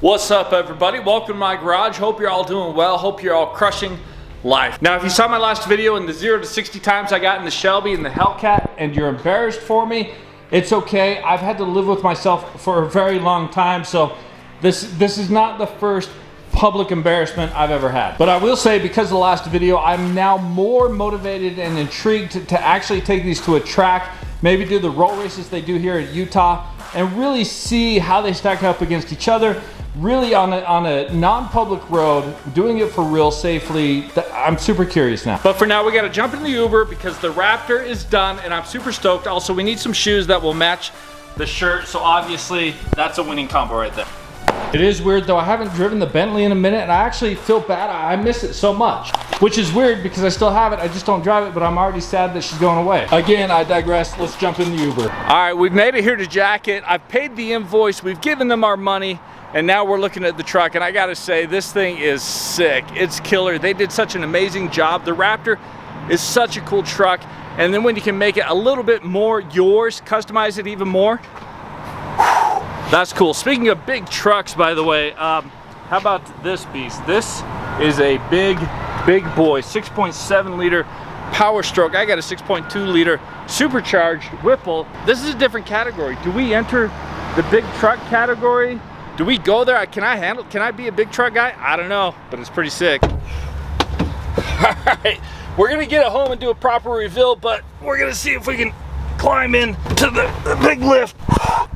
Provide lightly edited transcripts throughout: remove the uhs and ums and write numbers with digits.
What's up, everybody? Welcome to my garage. Hope you're all doing well. Hope you're all crushing life. Now, if you saw my last video and the 0 to 60 times I got in the Shelby and the Hellcat and you're embarrassed for me, it's okay. I've had to live with myself for a very long time, so this is not the first public embarrassment I've ever had. But I will say, because of the last video, I'm now more motivated and intrigued to actually take these to a track, maybe do the roll races they do here in Utah, and really see how they stack up against each other. Really on a non-public road, doing it for real safely. I'm super curious now. But for now, we gotta jump in the Uber because the Raptor is done and I'm super stoked. Also, we need some shoes that will match the shirt. So obviously that's a winning combo right there. It is weird though, I haven't driven the Bentley in a minute and I actually feel bad. I miss it so much, which is weird because I still have it. I just don't drive it, but I'm already sad that she's going away. Again, I digress. Let's jump in the Uber. All right, we've made it here to Jacket. I've paid the invoice. We've given them our money. And now we're looking at the truck, and I gotta say, this thing is sick. It's killer. They did such an amazing job. The Raptor is such a cool truck. And then when you can make it a little bit more yours, customize it even more, that's cool. Speaking of big trucks, by the way, how about this beast? This is a big boy, 6.7 liter Power Stroke. I got a 6.2 liter supercharged Whipple. This is a different category. Do we enter the big truck category? Do we go there? Can I be a big truck guy? I don't know, but it's pretty sick. All right, we're gonna get it home and do a proper reveal, but we're gonna see if we can climb in to the big lift.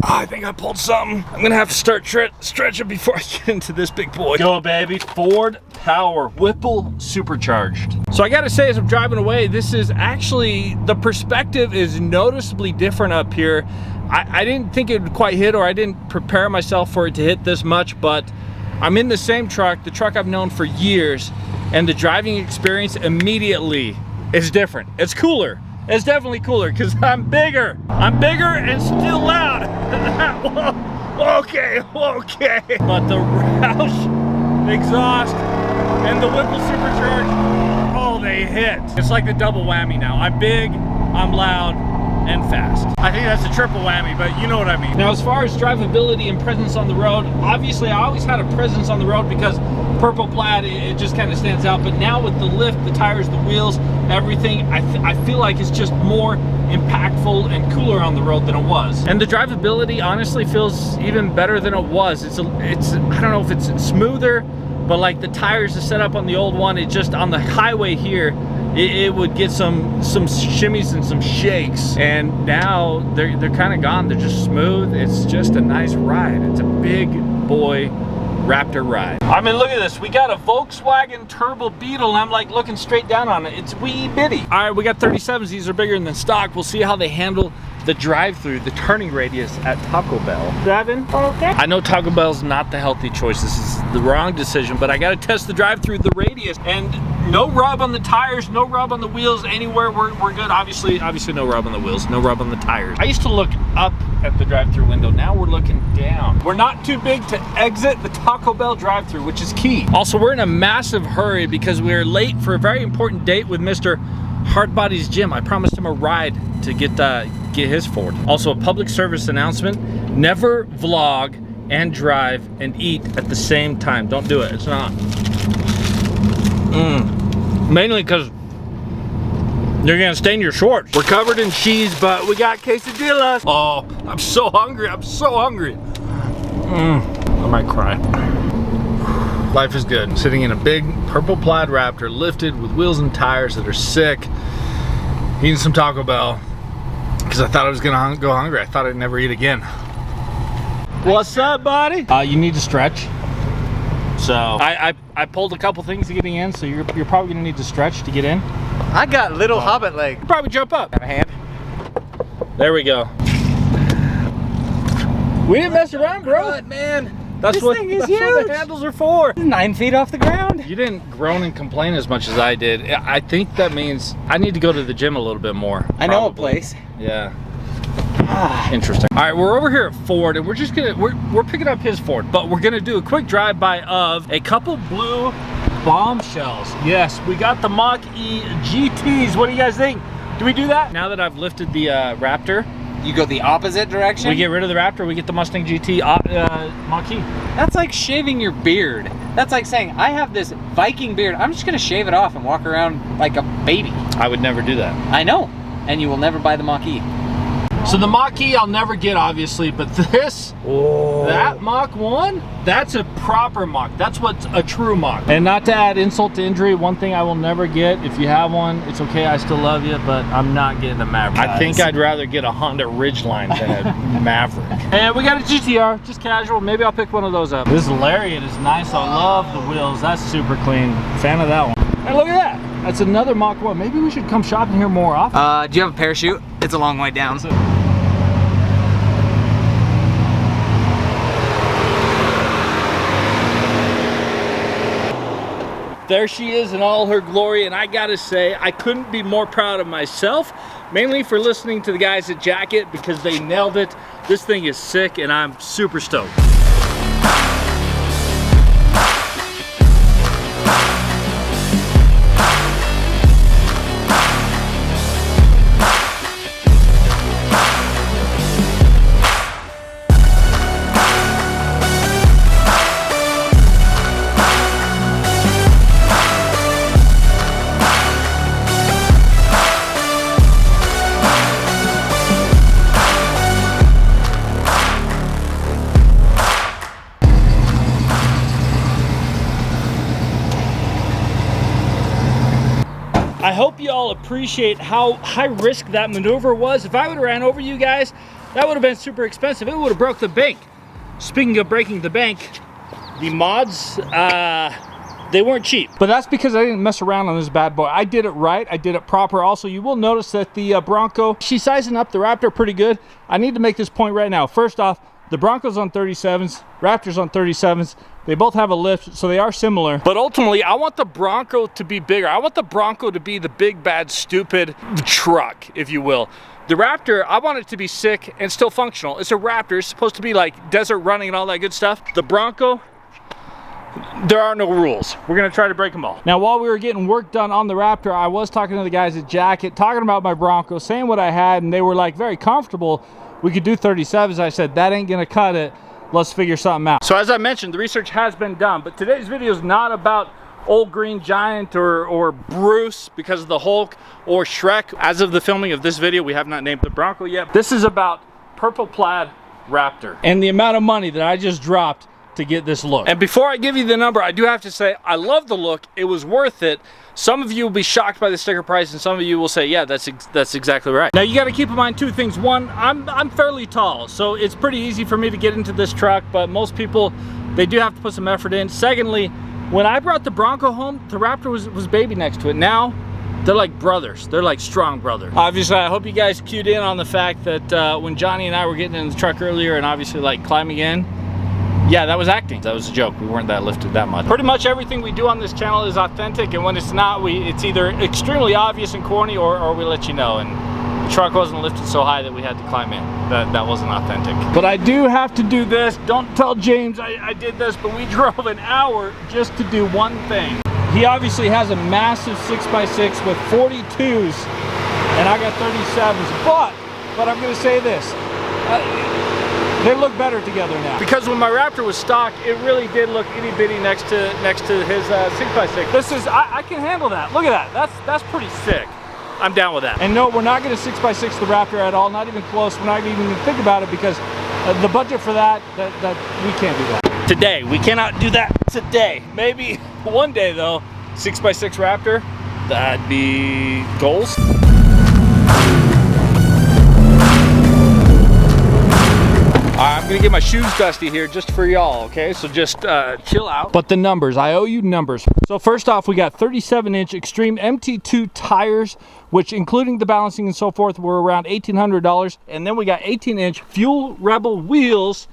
I think I pulled something. I'm gonna have to start stretching before I get into this big boy. Go, baby. Ford Power Whipple supercharged. So I gotta say, as I'm driving away, this is actually, the perspective is noticeably different up here. I didn't think it would quite hit, or I didn't prepare myself for it to hit this much, but I'm in the same truck, the truck I've known for years, and the driving experience immediately is different. It's cooler. It's definitely cooler because I'm bigger. I'm bigger and still loud. okay. But the Roush exhaust and the Whipple supercharged, oh, they hit. It's like the double whammy now. I'm big, I'm loud, and fast. I think that's a triple whammy, but you know what I mean. Now, as far as drivability and presence on the road, obviously I always had a presence on the road because purple plaid, it just kind of stands out. But now with the lift, the tires, the wheels, everything, I feel like it's just more impactful and cooler on the road than it was. And the drivability honestly feels even better than it was. It's I don't know if it's smoother, but like the tires are set up on the old one, it just, on the highway here, it would get some shimmies and some shakes, and now they're kind of gone. They're just smooth. It's just a nice ride. It's a big boy Raptor ride. I mean, look at this. We got a Volkswagen Turbo Beetle, and I'm like looking straight down on it. It's wee bitty. All right, we got 37s. These are bigger than stock. We'll see how they handle the drive-through, the turning radius at Taco Bell. Driving? Okay. I know Taco Bell's not the healthy choice. This is the wrong decision, but I gotta test the drive-through, the radius, and no rub on the tires, no rub on the wheels anywhere. We're good. Obviously no rub on the wheels, no rub on the tires. I used to look up at the drive-through window. Now we're looking down. We're not too big to exit the Taco Bell drive-through, which is key. Also, we're in a massive hurry because we're late for a very important date with Mr. Hardbody's Gym. I promised him a ride to get his Ford. Also, a public service announcement: never vlog and drive and eat at the same time. Don't do it. It's not. Mainly because you're gonna stain your shorts. We're covered in cheese, but we got quesadillas. Oh, I'm so hungry. I'm so hungry. I might cry. Life is good. Sitting in a big purple plaid Raptor, lifted with wheels and tires that are sick, eating some Taco Bell because I thought I was gonna go hungry. I thought I'd never eat again. What's up, buddy? You need to stretch. So I pulled a couple things getting in, so you're probably gonna need to stretch to get in. I got little hobbit leg. Probably jump up. Have a hand. There we go. We didn't mess around, bro. Good, man. That's what the handles are for. 9 feet off the ground. You didn't groan and complain as much as I did. I think that means I need to go to the gym a little bit more. I know a place. Yeah. Interesting. All right, we're over here at Ford, and we're picking up his Ford, but we're gonna do a quick drive-by of a couple blue bombshells. Yes, we got the Mach-E GTs. What do you guys think? Do we do that? Now that I've lifted the Raptor, you go the opposite direction? We get rid of the Raptor, we get the Mustang GT Mach-E. That's like shaving your beard. That's like saying, I have this Viking beard, I'm just gonna shave it off and walk around like a baby. I would never do that. I know, and you will never buy the Mach-E. So the Mach-E I'll never get, obviously, but this, that Mach 1, that's a proper Mach. That's what's a true Mach. And not to add insult to injury, one thing I will never get, if you have one, it's okay, I still love you, but I'm not getting a Maverick. I think I'd rather get a Honda Ridgeline than a Maverick. And we got a GTR, just casual. Maybe I'll pick one of those up. This Lariat is nice. I love the wheels. That's super clean. Fan of that one. And look at that. That's another Mach 1. Maybe we should come shopping here more often. Do you have a parachute? It's a long way down. There she is in all her glory, and I gotta say, I couldn't be more proud of myself, mainly for listening to the guys at Jacket because they nailed it. This thing is sick, and I'm super stoked. I hope you all appreciate how high risk that maneuver was. If I would have ran over you guys, that would have been super expensive. It would have broke the bank. Speaking of breaking the bank, the mods, they weren't cheap. But that's because I didn't mess around on this bad boy. I did it right, I did it proper. Also, you will notice that the Bronco, she's sizing up the Raptor pretty good. I need to make this point right now. First off, the Bronco's on 37s, Raptor's on 37s. They both have a lift, so they are similar. But ultimately, I want the Bronco to be bigger. I want the Bronco to be the big, bad, stupid truck, if you will. The Raptor, I want it to be sick and still functional. It's a Raptor. It's supposed to be like desert running and all that good stuff. The Bronco, there are no rules. We're gonna try to break them all. Now, while we were getting work done on the Raptor, I was talking to the guys at Jacket, talking about my Bronco, saying what I had, and they were like very comfortable. We could do 37s. I said, that ain't gonna cut it. Let's figure something out. So as I mentioned, the research has been done, but today's video is not about Old Green Giant or Bruce because of the Hulk or Shrek. As of the filming of this video, we have not named the Bronco yet. This is about Purple Plaid Raptor and the amount of money that I just dropped to get this look. And before I give you the number, I do have to say, I love the look. It was worth it. Some of you will be shocked by the sticker price, and some of you will say, yeah, that's exactly right. Now, you got to keep in mind two things. One, I'm fairly tall, so it's pretty easy for me to get into this truck, but most people, they do have to put some effort in. Secondly, when I brought the Bronco home, the Raptor was baby next to it. Now, they're like brothers. They're like strong brothers. Obviously, I hope you guys cued in on the fact that when Johnny and I were getting in the truck earlier and obviously like climbing in, yeah, that was acting. That was a joke. We weren't that lifted that much. Pretty much everything we do on this channel is authentic, and when it's not, it's either extremely obvious and corny or we let you know. And the truck wasn't lifted so high that we had to climb in. That wasn't authentic. But I do have to do this. Don't tell James I did this, but we drove an hour just to do one thing. He obviously has a massive 6x6 with 42s, and I got 37s. But I'm going to say this. They look better together now. Because when my Raptor was stock, it really did look itty bitty next to his 6x6. This is, I can handle that. Look at that. That's pretty sick. I'm down with that. And no, we're not going to 6x6 the Raptor at all. Not even close. We're not even going to think about it because the budget for that we can't do that. Today, we cannot do that today. Maybe one day though, 6x6 Raptor, that'd be goals. I'm gonna get my shoes dusty here just for y'all, okay? So just chill out. But the numbers, I owe you numbers. So first off, we got 37-inch Extreme MT2 tires, which including the balancing and so forth, were around $1,800. And then we got 18-inch Fuel Rebel wheels,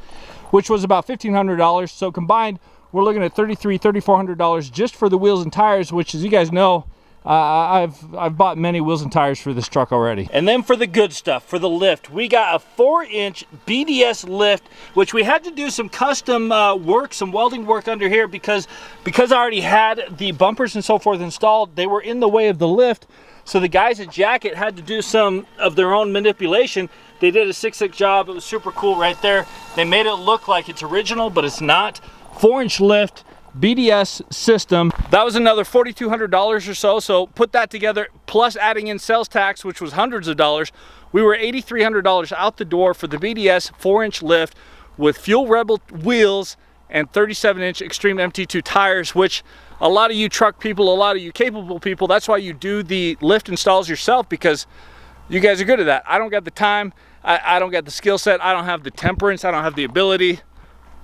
which was about $1,500. So combined, we're looking at $3,400 just for the wheels and tires, which, as you guys know, I've bought many wheels and tires for this truck already. And then for the good stuff, for the lift, we got a 4-inch BDS lift, which we had to do some custom work, some welding work under here because I already had the bumpers and so forth installed. They were in the way of the lift, so the guys at Jacket had to do some of their own manipulation They did a 6-6 job. It was super cool right there. They made it look like it's original, but it's not. 4-inch lift, BDS system. That was another $4,200 or so. So put that together, plus adding in sales tax, which was hundreds of dollars. We were $8,300 out the door for the BDS 4-inch lift with Fuel Rebel wheels and 37-inch Extreme MT2 tires, which a lot of you truck people, a lot of you capable people, that's why you do the lift installs yourself, because you guys are good at that. I don't got the time, I don't got the skill set, I don't have the temperance, I don't have the ability.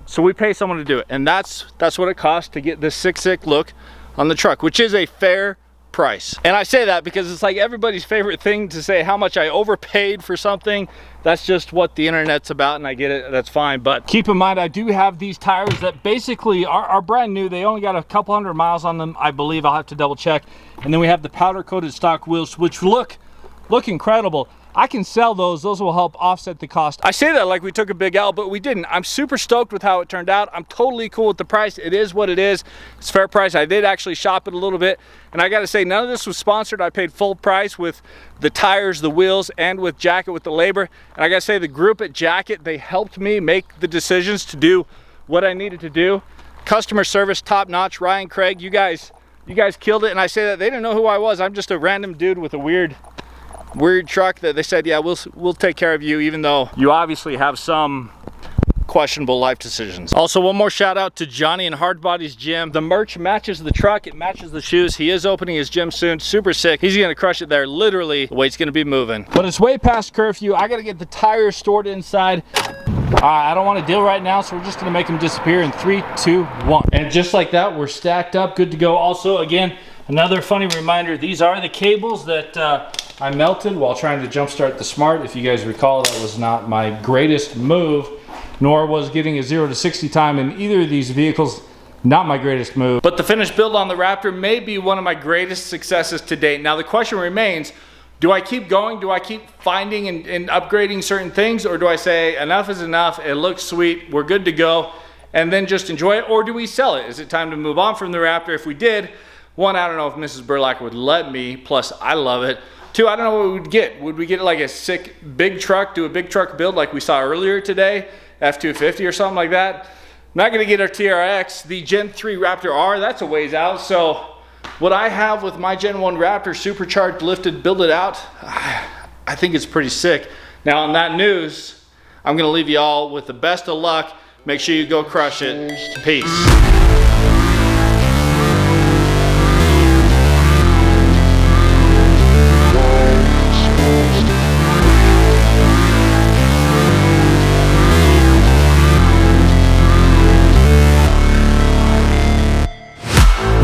So we pay someone to do it. And that's what it costs to get this 6-6 look on the truck, which is a fair price. And I say that because it's like everybody's favorite thing to say how much I overpaid for something. That's just what the internet's about, and I get it, that's fine. But keep in mind, I do have these tires that basically are brand new. They only got a couple hundred miles on them, I believe. I'll have to double check. And then we have the powder coated stock wheels, which look incredible. I can sell those will help offset the cost. I say that like we took a big L, but we didn't. I'm super stoked with how it turned out. I'm totally cool with the price. It is what it is. It's fair price. I did actually shop it a little bit, and I gotta say, none of this was sponsored. I paid full price with the tires, the wheels, and with Jacket with the labor. And I gotta say, the group at Jacket, they helped me make the decisions to do what I needed to do. Customer service top notch. Ryan, Craig, you guys killed it. And I say that they didn't know who I was. I'm just a random dude with a weird truck that they said, yeah, we'll take care of you, even though you obviously have some questionable life decisions. Also, one more shout out to Johnny and Hardbody's gym. The merch matches the truck, it matches the shoes. He is opening his gym soon, super sick. He's gonna crush it there. Literally, the weight's gonna be moving. But it's way past curfew. I gotta get the tires stored inside. I don't want to deal right now, so we're just gonna make them disappear in 3, 2, 1. And just like that, we're stacked up, good to go. Also, again, another funny reminder, these are the cables that I melted while trying to jumpstart the Smart. If you guys recall, that was not my greatest move, nor was getting a 0 to 60 time in either of these vehicles, not my greatest move. But the finished build on the Raptor may be one of my greatest successes to date. Now the question remains, do I keep going? Do I keep finding and upgrading certain things? Or do I say enough is enough, it looks sweet, we're good to go, and then just enjoy it? Or do we sell it? Is it time to move on from the Raptor? If we did, one, I don't know if Mrs. Burlacher would let me, plus I love it. 2, I don't know what we would get. Would we get like a sick big truck, do a big truck build like we saw earlier today, F250 or something like that? I'm not gonna get our TRX. The Gen 3 Raptor R, that's a ways out. So what I have with my Gen 1 Raptor, supercharged, lifted, build it out, I think it's pretty sick. Now on that news, I'm gonna leave you all with the best of luck. Make sure you go crush it. Peace.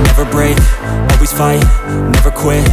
Never break, always fight, never quit.